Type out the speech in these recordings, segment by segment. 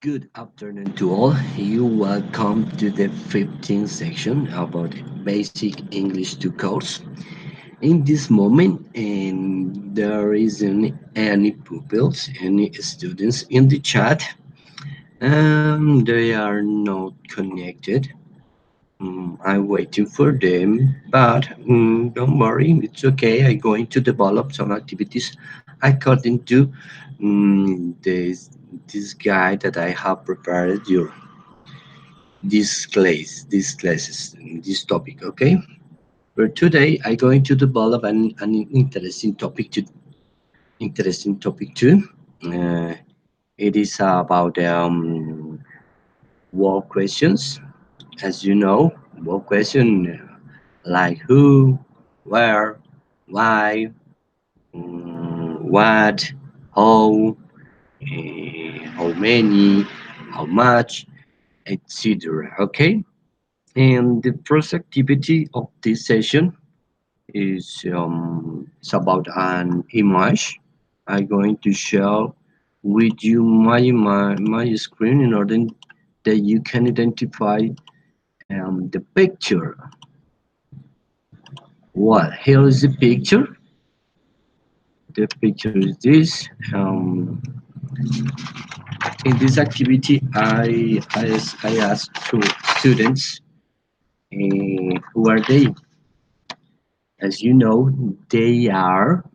Good afternoon to all. You welcome to the 15th section about basic English 2 course. In this moment, and there isn't any pupils, any students in the chat. They are not connected. I'm waiting for them, but don't worry, it's okay. I'm going to develop some activities according to this guide that I have prepared you this classes, this topic. Okay, but today I'm going to develop an interesting topic too. Uh, it is about war questions. As you know, war question like who, where, why, what, how, how many, how much, etc. Okay, and the first activity of this session is about an image. I'm going to share with you my screen in order that you can identify the picture. Well, here is the picture. The picture is this. In this activity, I asked two students, who are they? As you know, they are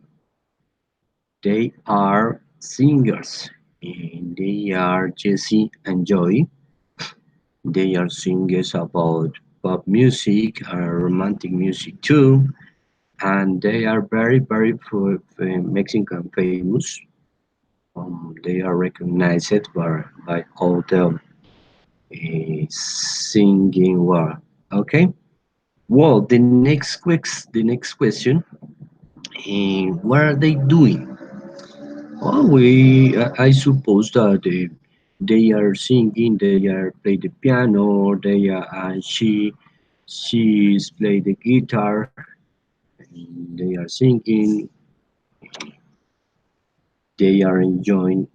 singers. And they are Jesse and Joy. They are singers about pop music, romantic music too, and they are very Mexican famous. They are recognized by all the singing world. Okay. Well, the next question. What are they doing? Oh, I suppose that they are singing, they are play the piano, she's play the guitar, and they are singing, they are enjoying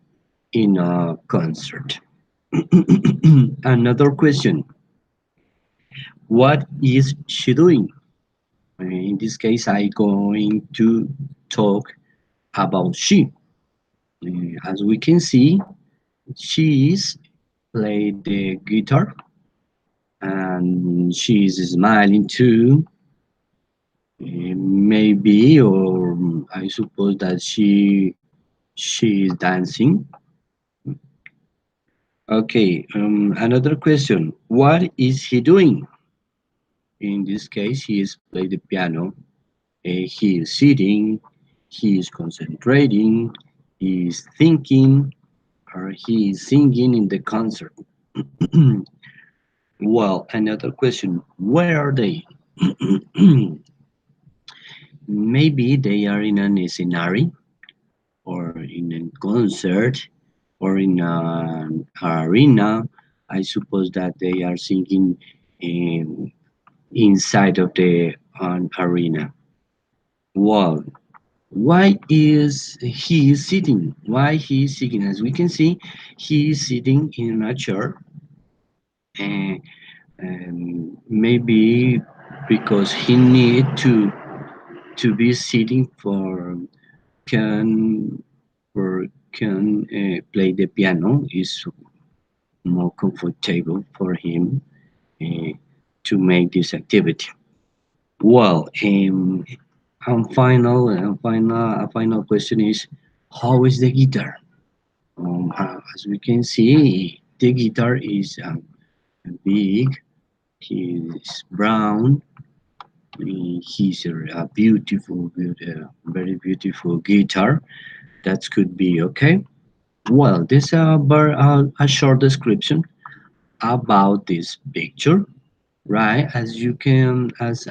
in a concert. Another question: what is she doing? In this case, I going to talk about she. As we can see, she is play the guitar and she's smiling too. Maybe, or I suppose that she is dancing. Okay. Another question: what is he doing? In this case, he is playing the piano. He is sitting. He is concentrating. He is thinking, or he is singing in the concert. Well, another question: where are they? Maybe they are in an scenario, or in a concert, or in an arena. I suppose that they are singing um, inside of the an arena. Well, why is he sitting? Why he is sitting? As we can see, he is sitting in a chair, and maybe because he need to be sitting can for can play the piano is more comfortable for him uh, to make this activity. Well, a final question is, how is the guitar? As we can see, the guitar is big. He's brown. He's a very beautiful guitar. That could be okay. Well, this is a short description about this picture, right? As you can, as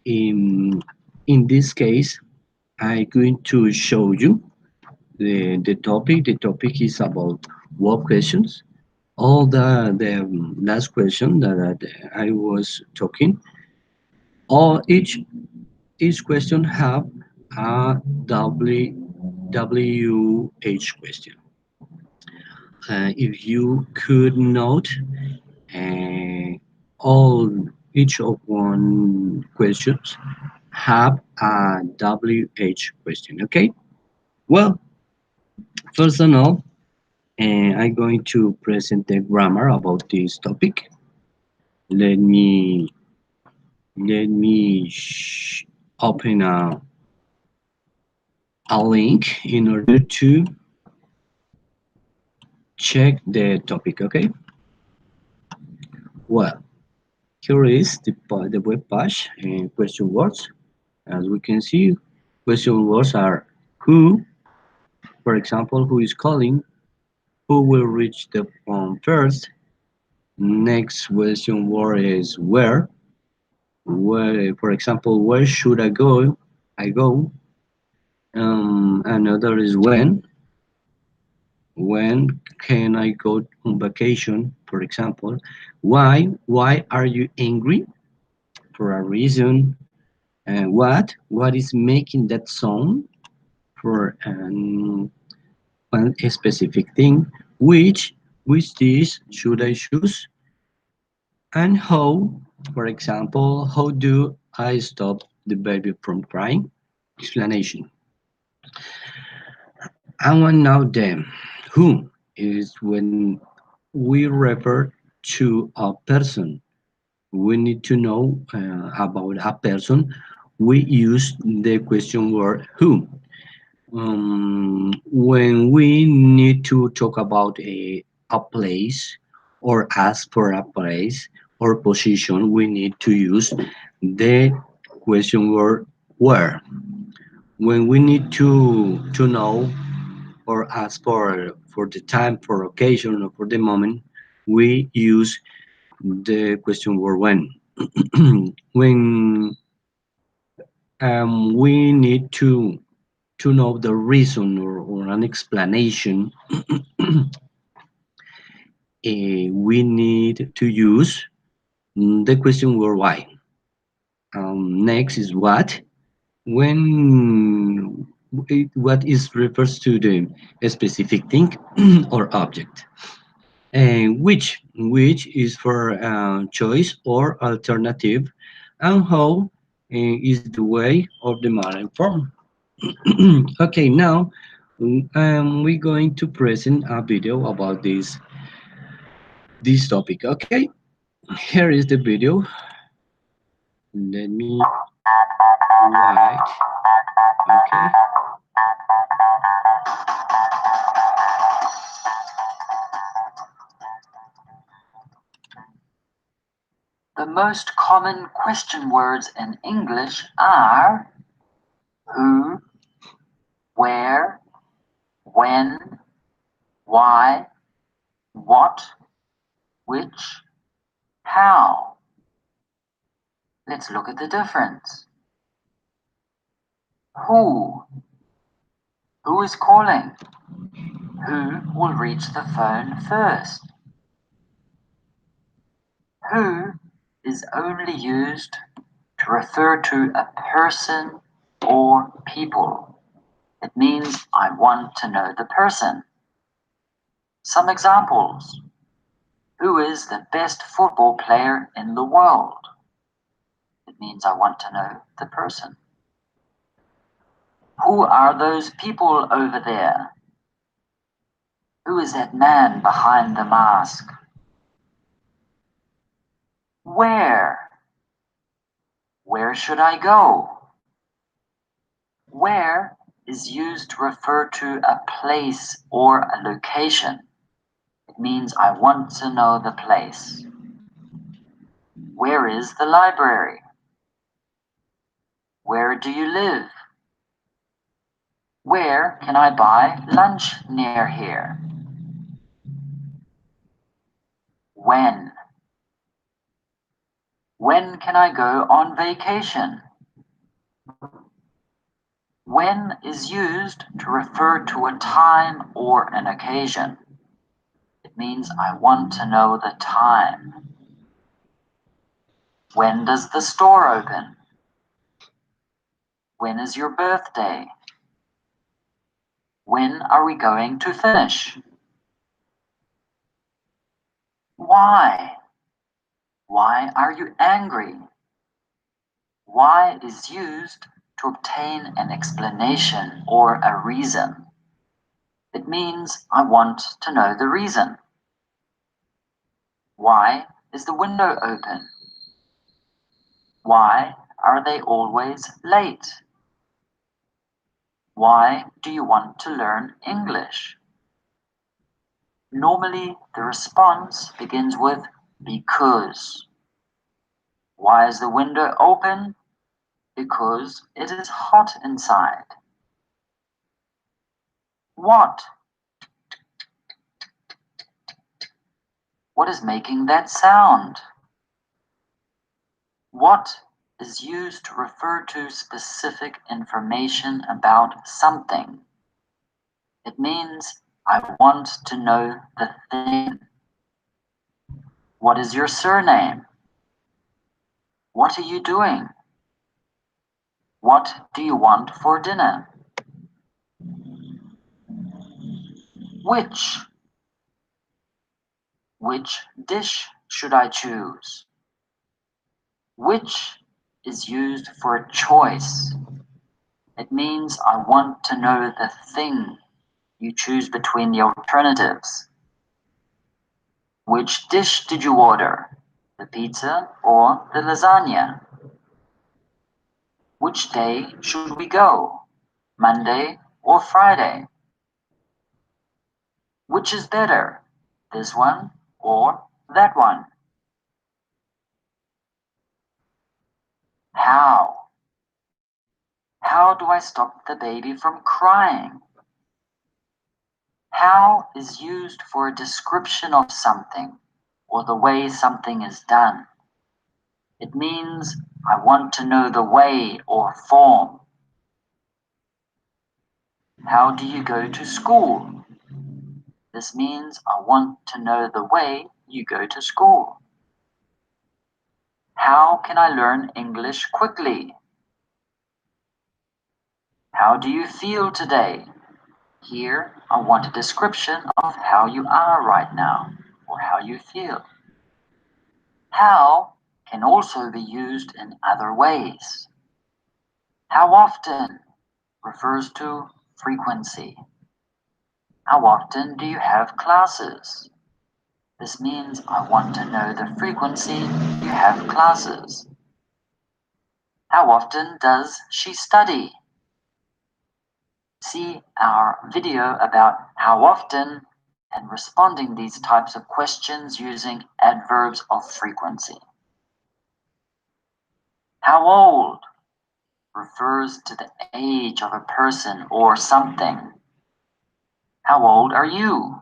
in this case, I'm going to show you the topic. The topic is about what questions. All the last question that I was talking. All each question have a WH question. if you could note uh, all each of one questions have a WH question. Okay. Well, first of all, I'm going to present the grammar about this topic. Let me let me open a link in order to check the topic. Okay. Well, here is the web page and question words. As we can see, question words are who, for example, who is calling, who will reach the phone first. Next question word is where, for example, where should I go? I go. Another is when can I go on vacation? For example, why are you angry? For a reason. What is making that sound? For one specific thing. Which dish should I choose? And how, for example, how do I stop the baby from crying? Explanation. I want now them. Who is when we refer to a person. We need to know about a person. We use the question word who. When we need to talk about a place or ask for a place or position, we need to use the question word where. When we need to know or ask for the time, for occasion, or for the moment, we use the question word when. When we need to know the reason or an explanation, we need to use the question word why. Next is what. When what is refers to the specific thing or object. And which is for choice or alternative, and how is the way of the modern form. Okay, now we're going to present a video about this topic. Okay, here is the video. Let me write. Okay. The most common question words in English are who, where, when, why, what, which, how. Let's look at the difference. Who? Who is calling? Who will reach the phone first? Who is only used to refer to a person or people. It means I want to know the person. Some examples. Who is the best football player in the world? It means I want to know the person. Who are those people over there? Who is that man behind the mask? Where? Where should I go? Where is used to refer to a place or a location. It means I want to know the place. Where is the library? Where do you live? Where can I buy lunch near here? When? When can I go on vacation? When is used to refer to a time or an occasion. It means I want to know the time. When does the store open? When is your birthday? When are we going to finish? Why? Why are you angry? Why is used to obtain an explanation or a reason. It means I want to know the reason. Why is the window open? Why are they always late? Why do you want to learn English? Normally, the response begins with because. Why is the window open? Because it is hot inside. What? What is making that sound? What is used to refer to specific information about something. It means I want to know the thing. What is your surname? What are you doing? What do you want for dinner? Which? Which dish should I choose? Which is used for a choice. It means I want to know the thing. You choose between the alternatives. Which dish did you order? The pizza or the lasagna? Which day should we go? Monday or Friday? Which is better? This one or that one? How? How do I stop the baby from crying? How is used for a description of something or the way something is done. It means I want to know the way or form. How do you go to school? This means I want to know the way you go to school. How can I learn English quickly? How do you feel today? Here, I want a description of how you are right now, or how you feel. How can also be used in other ways. How often refers to frequency. How often do you have classes? This means I want to know the frequency you have classes. How often does she study? See our video about how often and responding these types of questions using adverbs of frequency. How old refers to the age of a person or something. How old are you?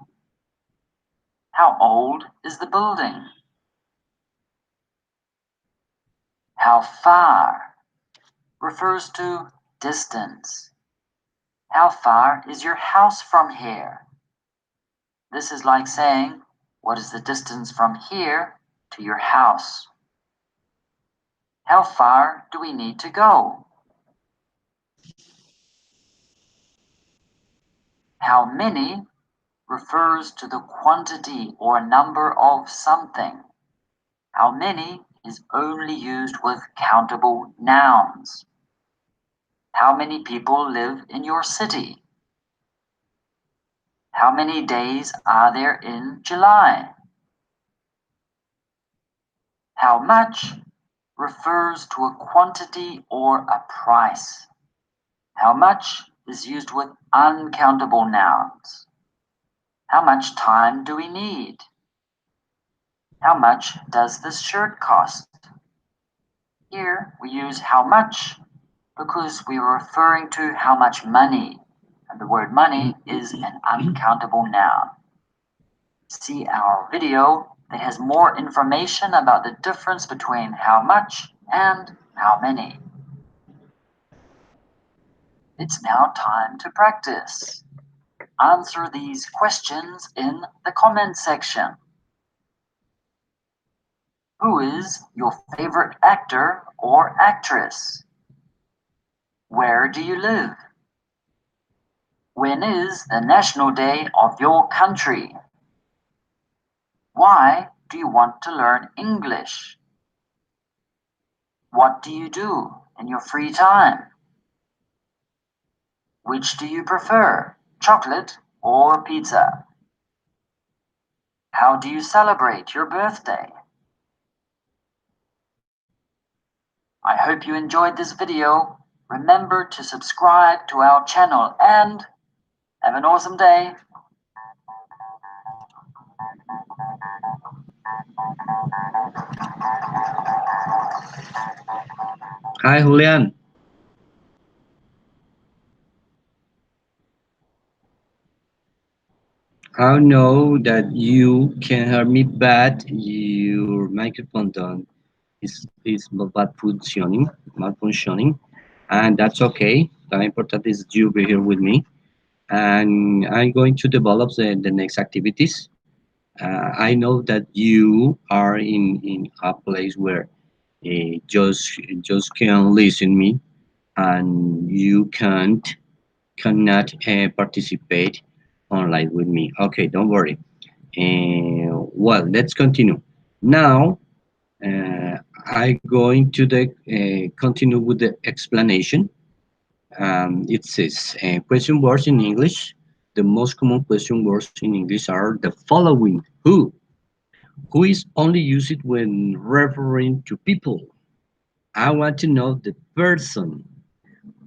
How old is the building? How far refers to distance. How far is your house from here? This is like saying, what is the distance from here to your house? How far do we need to go? How many refers to the quantity or number of something. How many is only used with countable nouns. How many people live in your city? How many days are there in July? How much refers to a quantity or a price. How much is used with uncountable nouns. How much time do we need? How much does this shirt cost? Here we use how much because we are referring to how much money, and the word money is an uncountable noun. See our video that has more information about the difference between how much and how many. It's now time to practice. Answer these questions in the comment section. Who is your favorite actor or actress? Where do you live? When is the National Day of your country? Why do you want to learn English? What do you do in your free time? Which do you prefer, chocolate or pizza? How do you celebrate your birthday? I hope you enjoyed this video. Remember to subscribe to our channel and have an awesome day. Hi, Julian. I know that you can hear me, but your microphone don't is malfunctioning, and that's okay. The important is you be here with me, and I'm going to develop the next activities. I know that you are in a place where just can listen me, and you cannot participate online with me. Okay, don't worry. Well, let's continue. Now, I'm going to continue with the explanation. It says question words in English. The most common question words in English are the following: who is only used when referring to people. I want to know the person.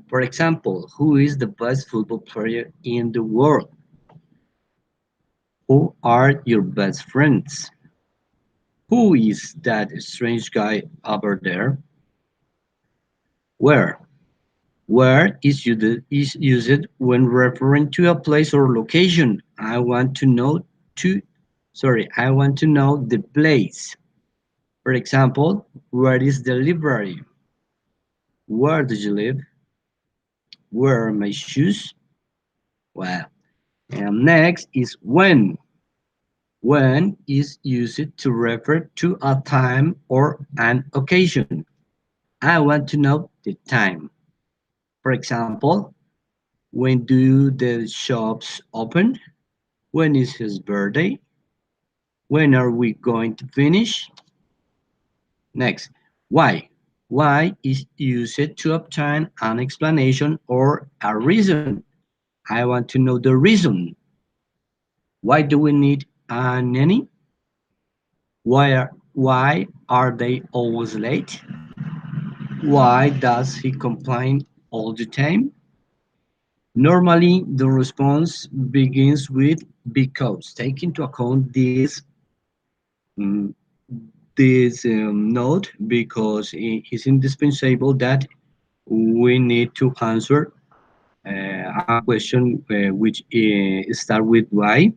For example, who is the best football player in the world? Who are your best friends? Who is that strange guy over there? Where? Where is used when referring to a place or location? To I want to know the place. For example, where is the library? Where do you live? Where are my shoes? Well, and next is when. When is used to refer to a time or an occasion. I want to know the time. For example, when do the shops open? When is his birthday? When are we going to finish? Next, why? Why is used to obtain an explanation or a reason. I want to know the reason. Why do we need a nanny? Why are they always late? Why does he complain all the time? Normally, the response begins with because. Take into account mm, this note because it is indispensable that we need to answer a question which start with why,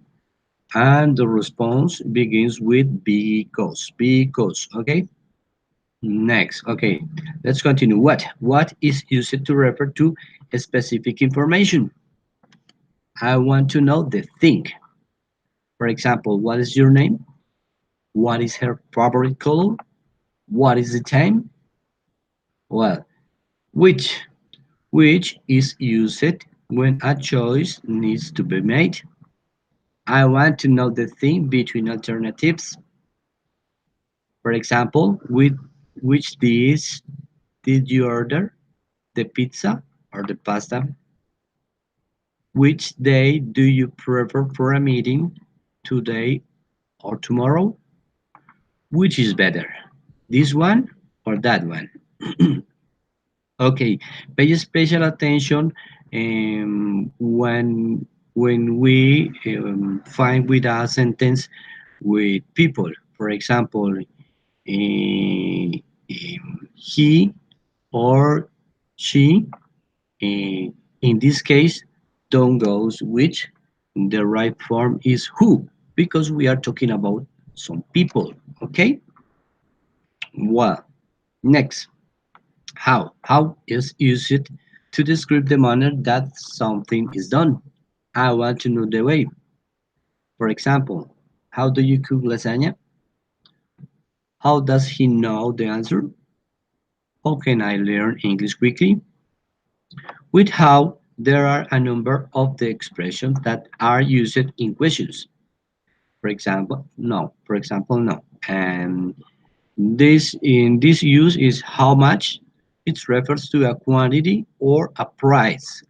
and the response begins with because. Because, okay. Next, okay, let's continue. What is used to refer to a specific information? I want to know the thing. For example, what is your name? What is her favorite color? What is the time? Well, which which is used when a choice needs to be made. I want to know the thing between alternatives. For example, with which dish did you order? The pizza or the pasta? Which day do you prefer for a meeting? Today or tomorrow? Which is better? This one or that one? Okay, pay special attention when we find with a sentence with people. For example, he or she. In this case, don't goes which. The right form is who because we are talking about some people. Okay. Well, next. How? How is used to describe the manner that something is done. I want to know the way. For example, how do you cook lasagna? How does he know the answer? How can I learn English quickly? With how, there are a number of the expressions that are used in questions. For example, no. For example, no. And this in this use is how much. It refers to a quantity or a price.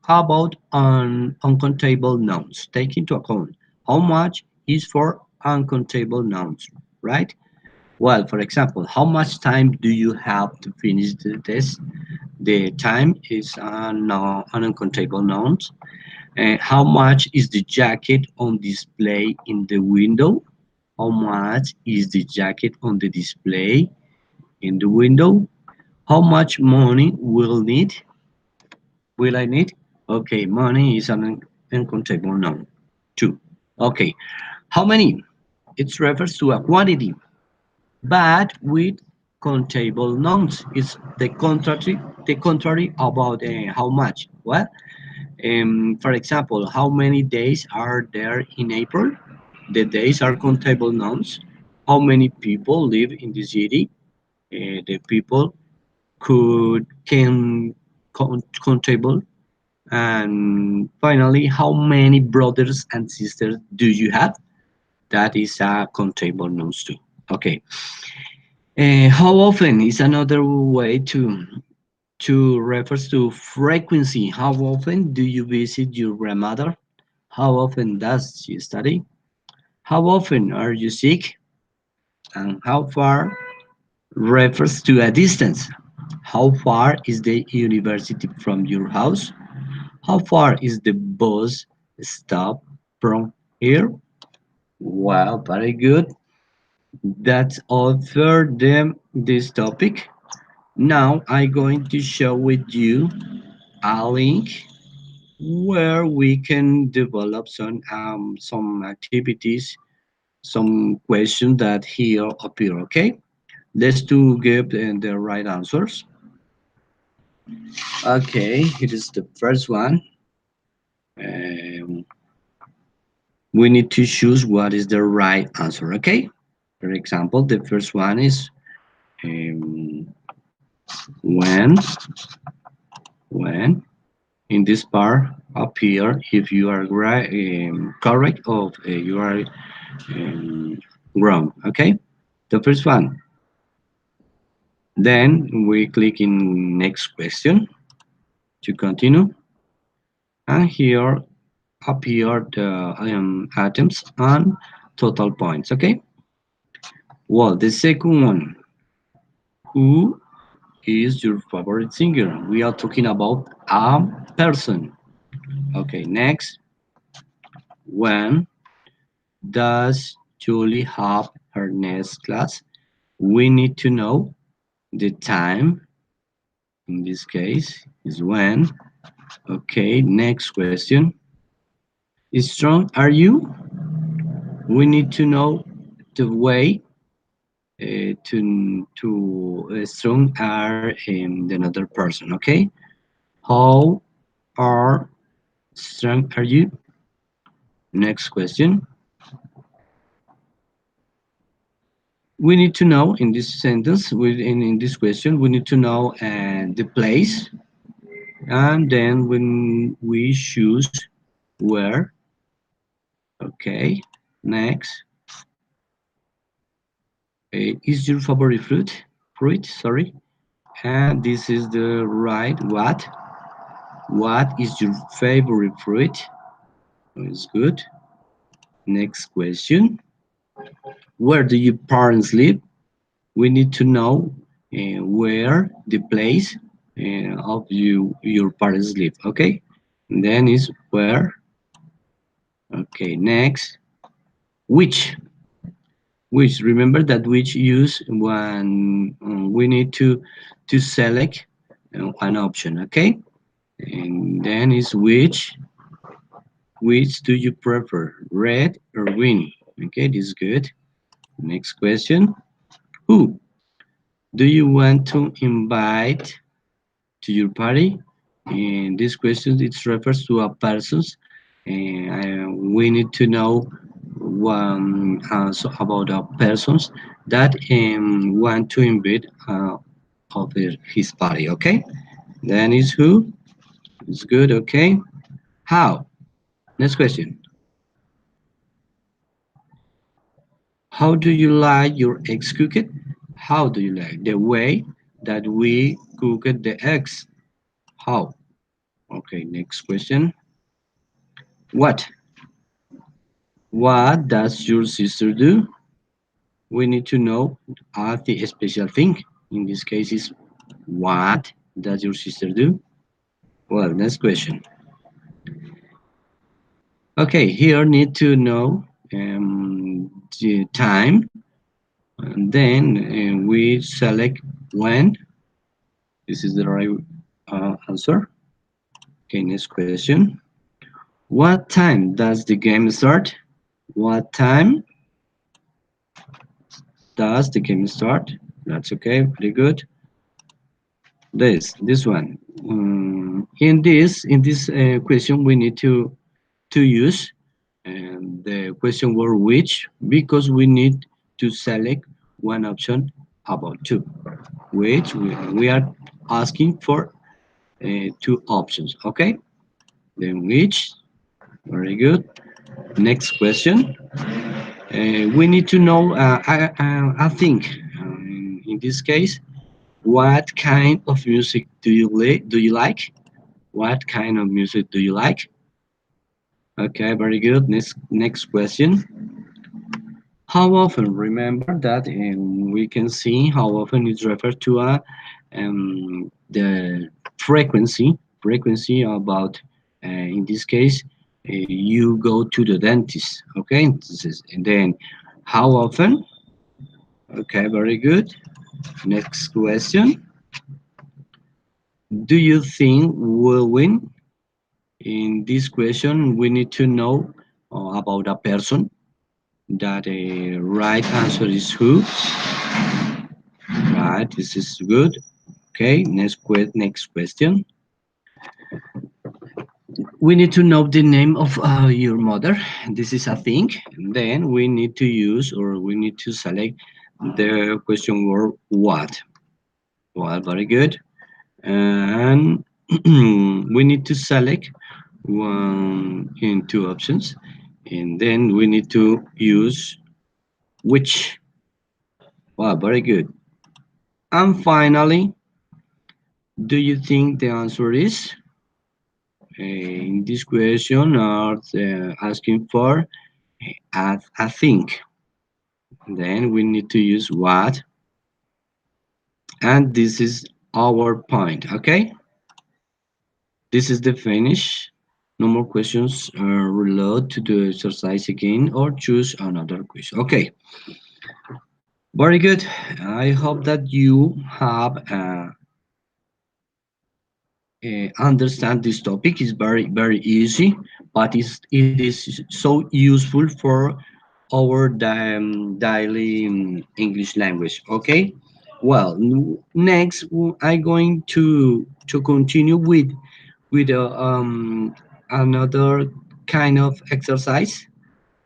How about uncountable nouns? Take into account how much is for uncountable nouns, right? Well, for example, how much time do you have to finish the test? The time is an uncountable noun. How much is the jacket on display in the window? How much is the jacket on the display in the window? How much money will I need? Okay, money is an uncountable noun. Two. Okay, how many? It refers to a quantity, but with countable nouns. It's the contrary about how much. What? For example, how many days are there in April? The days are countable nouns. How many people live in the city? The people can countable. And finally, how many brothers and sisters do you have? That is a countable nouns too. Okay. How often is another way to refers to frequency. How often do you visit your grandmother? How often does she study? How often are you sick? And how far refers to a distance. How far is the university from your house? How far is the bus stop from here? Well, very good. That's all for this topic. Now I'm going to share with you a link where we can develop some activities, some questions that here appear. Okay, let's to give the right answers. Okay, it is the first one. Um, we need to choose what is the right answer. Okay, for example, the first one is um, when when in this part appear if you are correct or you are um, wrong. Okay, the first one. Then we click in next question to continue, and here appear the items and total points. Okay. Well, the second one. Who is your favorite singer? We are talking about a person. Okay. Next, when does Julie have her next class? We need to know the time. In this case, is when. Okay. Next question. Strong are you? We need to know the way to strong are another person. Okay, how are strong are you? Next question. We need to know in this sentence, in this question, we need to know the place, and then when we choose where. Okay. Next, is your favorite fruit? Sorry. And this is the right what? What is your favorite fruit? It's good. Next question. Where do your parents live? We need to know where the place of your parents live. Okay. And then is where. Okay. Next. Which. Which. Remember that which use when we need to select an option. Okay. And then is which. Which do you prefer, red or green? Okay, this is good. Next question. Who do you want to invite to your party? In this question, it refers to a persons. And we need to know about a persons that want to invite of his party. Okay, then is who? It's good. Okay, how? Next question. How do you like your eggs cooked? How do you like the way that we cooked the eggs? How? Okay, next question. What? What does your sister do? We need to know the special thing. In this case is what does your sister do? Well, next question. Okay, here need to know the time, and then we select when. This is the right answer. Okay, next question. What time does the game start? What time does the game start? That's okay, pretty good. This one. In this question, we need to use the question word which because we need to select one option about two, which we are asking for two options. Okay, then which. Very good. Next question. We need to know. I think in this case, what kind of music do you like? What kind of music do you like? Okay, very good. Next question. How often? Remember that we can see how often it's referred to the frequency about in this case you go to the dentist. Okay, and then how often? Okay, very good. Next question. Do you think will win? In this question, we need to know about a person. That a right answer is who? Right, this is good. Okay, next question. We need to know the name of your mother. This is a thing. Then we need to use or we need to select the question word what. Well, very good. And we need to select one in two options. And then we need to use which. Well, very good. And finally, do you think the answer is? In this question are asking for I think. Then we need to use what, and this is our point. Okay, this is the finish. No more questions. Reload to the exercise again or choose another question. Okay, very good. I hope that you have understand this topic is very easy, but it is so useful for our daily English language. Okay, well, next I'm going to continue with another kind of exercise.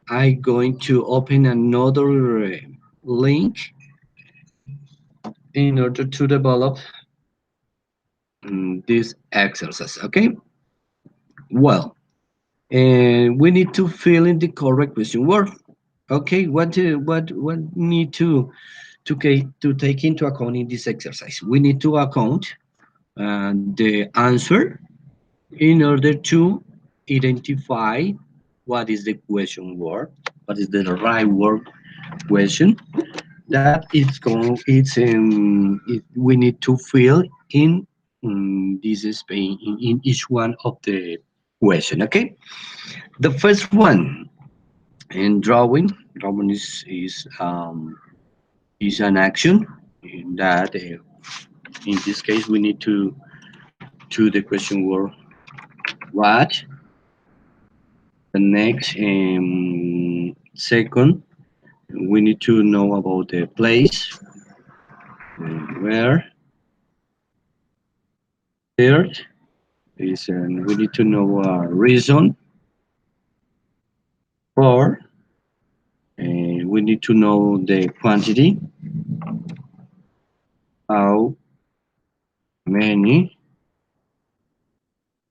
I'm going to open another link in order to develop this exercise. Okay, well. And we need to fill in the correct question word. Okay, what need to take into account in this exercise? We need to account the answer in order to identify what is the question word, what is the right word question that we need to fill in this space in each one of the question. Okay, the first one in drawing is an action in that in this case we need to the question word what. The next second we need to know about the place where. Third is we need to know reason. For we need to know the quantity, how many,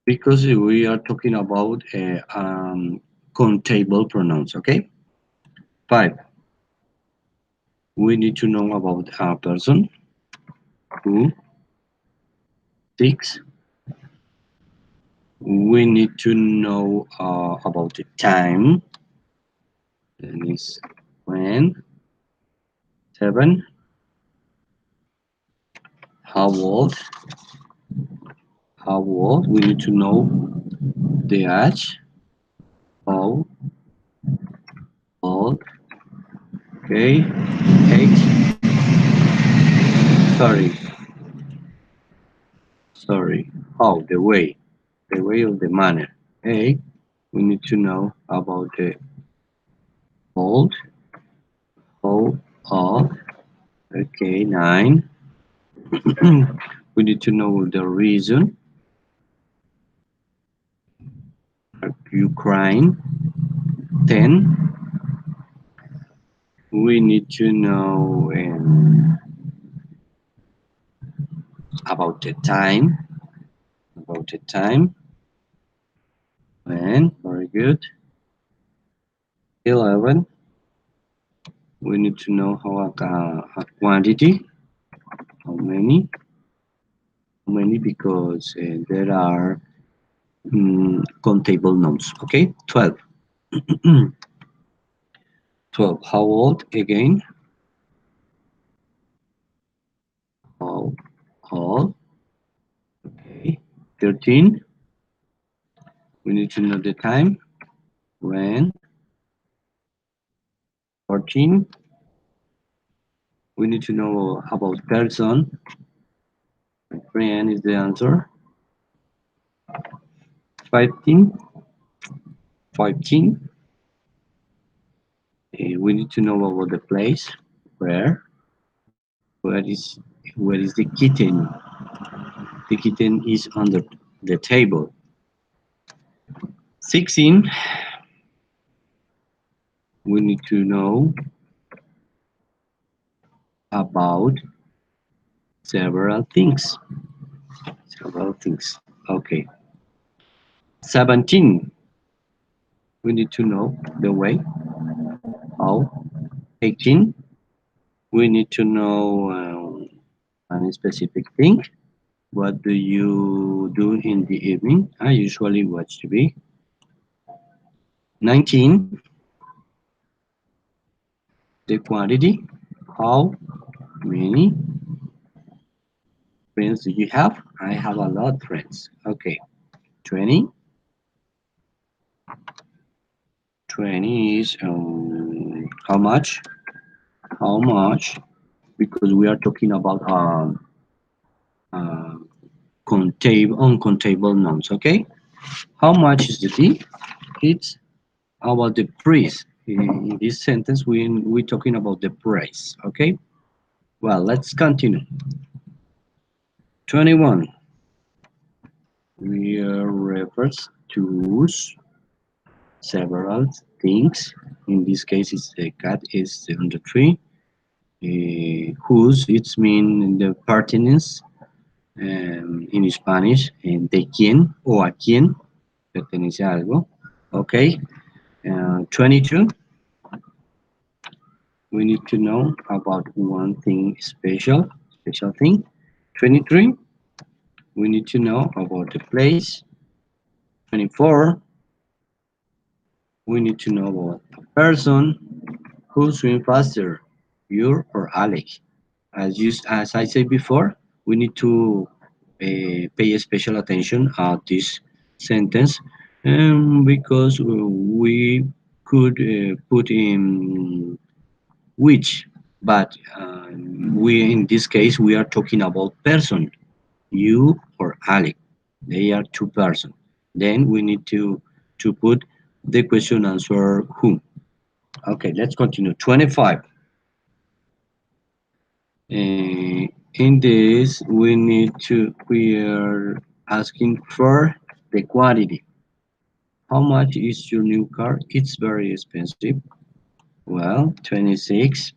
because we are talking about countable pronouns. Okay, five. We need to know about a person who. 6. We need to know about the time. Then is when. 7. How old? How old? We need to know the age. How old? Okay. 8. Sorry. Sorry. How? The way of the manner. 8. We need to know about the old. How old? Okay. 9. We need to know the reason. Ukraine. 10. We need to know about the time. About the time. And very good. 11. We need to know a quantity. How many? How many? Because there are countable nouns. Okay. 12. 12. How old again? How old? Okay. 13. We need to know the time. When? 14. We need to know about person. My friend is the answer. 15. 15. We need to know about the place. Where? Where is the kitten? The kitten is under the table. 16. We need to know about several things. Several things. Okay. 17. We need to know the way. How. 18. We need to know a specific thing. What do you do in the evening? I usually watch TV. 19. The quantity. How many friends do you have? I have a lot of friends. Okay. 20. 20 is how much? How much? Because we are talking about uh, uncountable nouns. Okay. How much is the tea? It's about the price. In this sentence, we're talking about the price. Okay. Well, let's continue. 21. We refers to several things. In this case, it's the cat is on the tree. Whose it's mean the pertinence in Spanish, de quién o a quién pertenece a algo. Okay. 22. We need to know about one thing special thing. 23. We need to know about the place. 24. We need to know about a person who swim faster, you or Alex. As I said before, we need to pay special attention at this sentence because we could put in which, but we in this case we are talking about person, you or Alex. They are two persons. Then we need to put the question answer whom. Okay, let's continue. 25. In this, we are asking for the quantity. How much is your new car? It's very expensive. Well, 26.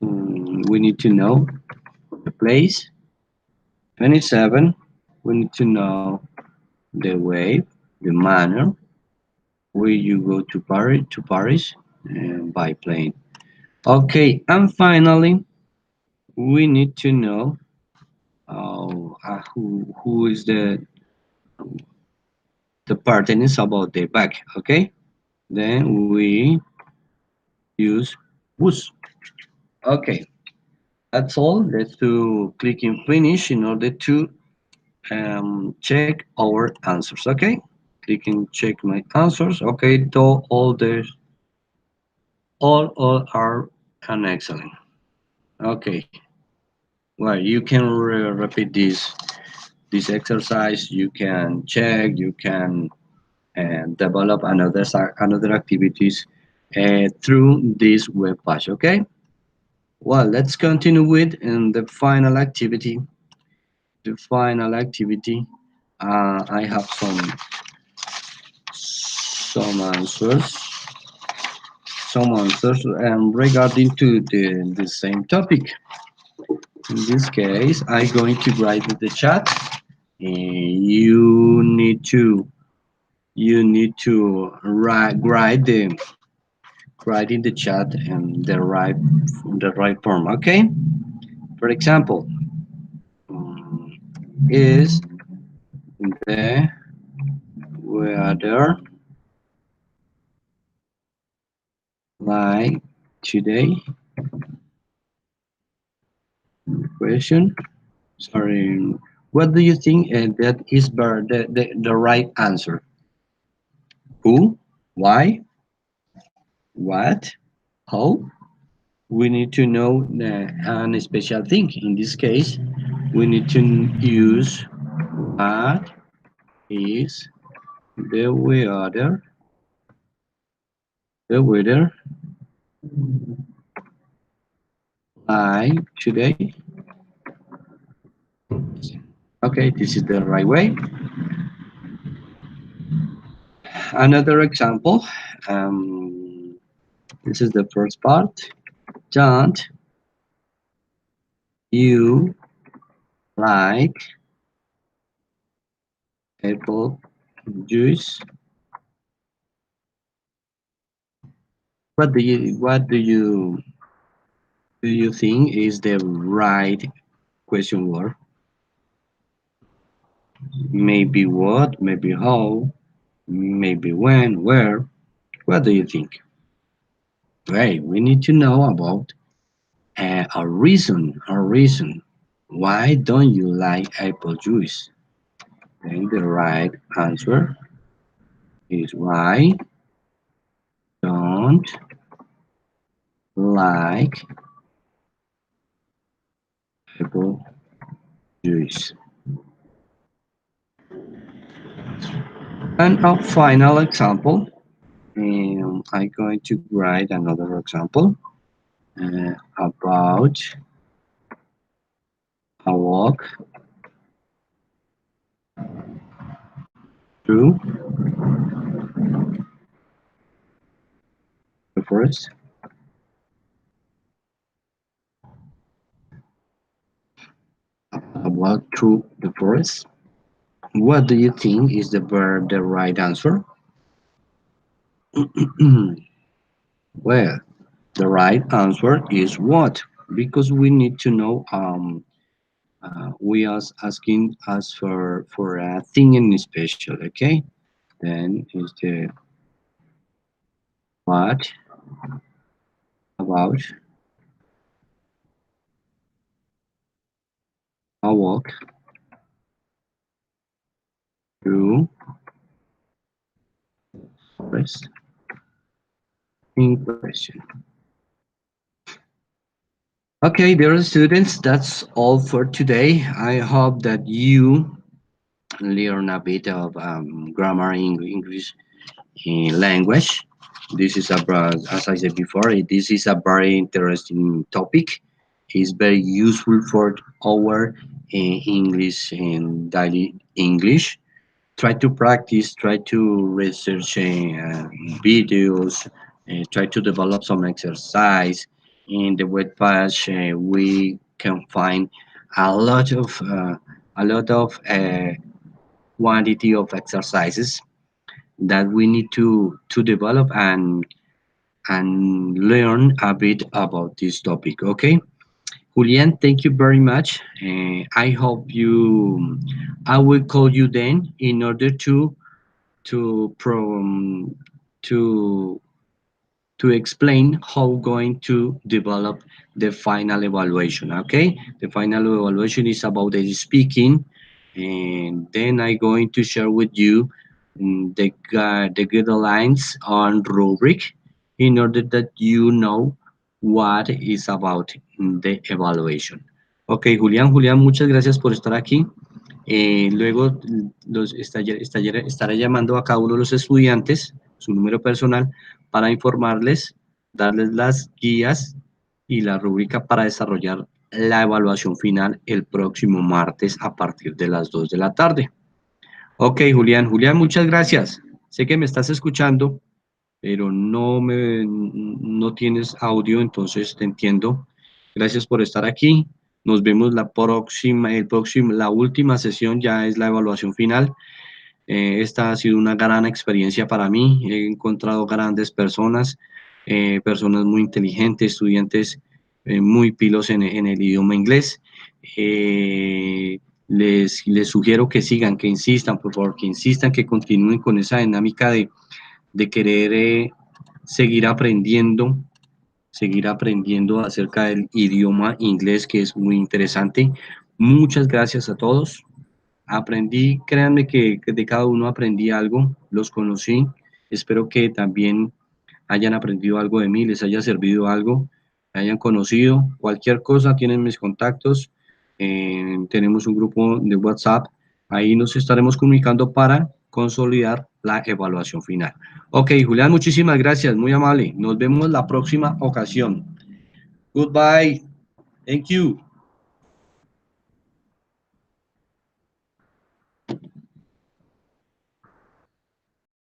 We need to know the place. 27. We need to know the way, the manner where you go to Paris by plane. Okay, and finally, we need to know who is the pertains about the back. Okay, then we use was. Okay, that's all. Let's do click in finish in order to check our answers. Okay, click and check my answers. Okay, though all are an excellent. Okay, well you can repeat this exercise. You can check. You can develop another activities through this web page. Okay. Well, let's continue with the final activity. The final activity. I have some answers. Some answers regarding to the same topic. In this case, I'm going to write in the chat. You need to write in the chat the right form. Okay. For example, um, is the weather like today? Question. Sorry. What do you think that is the right answer? Who? Why? What? How? We need to know an special thing. In this case, we need to use what is the weather like today? Okay, this is the right way. Another example. Um, this is the first part. Don't you like apple juice? What do you think is the right question word? Maybe what? Maybe how? Maybe when? Where? What do you think? Right, we need to know about a reason. A reason. Why don't you like apple juice? Then the right answer is why don't like apple juice. And a final example. I'm going to write another example about a walk through the forest. A walk through the forest. What do you think is the right answer? Well, the right answer is what? Because we need to know. We are asking us for a thing in special. Okay. Then is the what about a walk through forest in question. Okay, dear students, that's all for today. I hope that you learn a bit of grammar in English language. This is as I said before, this is a very interesting topic. It's very useful for our English and daily English. Try to practice, try to research videos, try to develop some exercise. In the web page, we can find a lot of quantity of exercises that we need to develop and and learn a bit about this topic. Okay, Julian, thank you very much. I hope you. I will call you then in order to pro, to to explain how going to develop the final evaluation. Okay, the final evaluation is about the speaking, and then I'm going to share with you the guidelines on rubric in order that you know what is about the evaluation. Ok, Julián, muchas gracias por estar aquí. Luego estaré llamando a cada uno de los estudiantes, su número personal, para informarles, darles las guías y la rúbrica para desarrollar la evaluación final el próximo martes a partir de las 2 de la tarde. Ok, Julián, muchas gracias. Sé que me estás escuchando, pero no tienes audio, entonces te entiendo. Gracias por estar aquí. Nos vemos la última sesión ya es la evaluación final. Esta ha sido una gran experiencia para mí. He encontrado grandes personas, personas muy inteligentes, estudiantes muy pilos en el idioma inglés. Eh, les sugiero que sigan, que insistan, por favor, que insistan, que continúen con esa dinámica de querer seguir seguir aprendiendo acerca del idioma inglés, que es muy interesante. Muchas gracias a todos. Aprendí, créanme que de cada uno aprendí algo, los conocí. Espero que también hayan aprendido algo de mí, les haya servido algo, me hayan conocido. Cualquier cosa, tienen mis contactos. Tenemos un grupo de WhatsApp. Ahí nos estaremos comunicando para consolidar la evaluación final. Ok, Julián, muchísimas gracias, muy amable. Nos vemos la próxima ocasión. Goodbye. Thank you.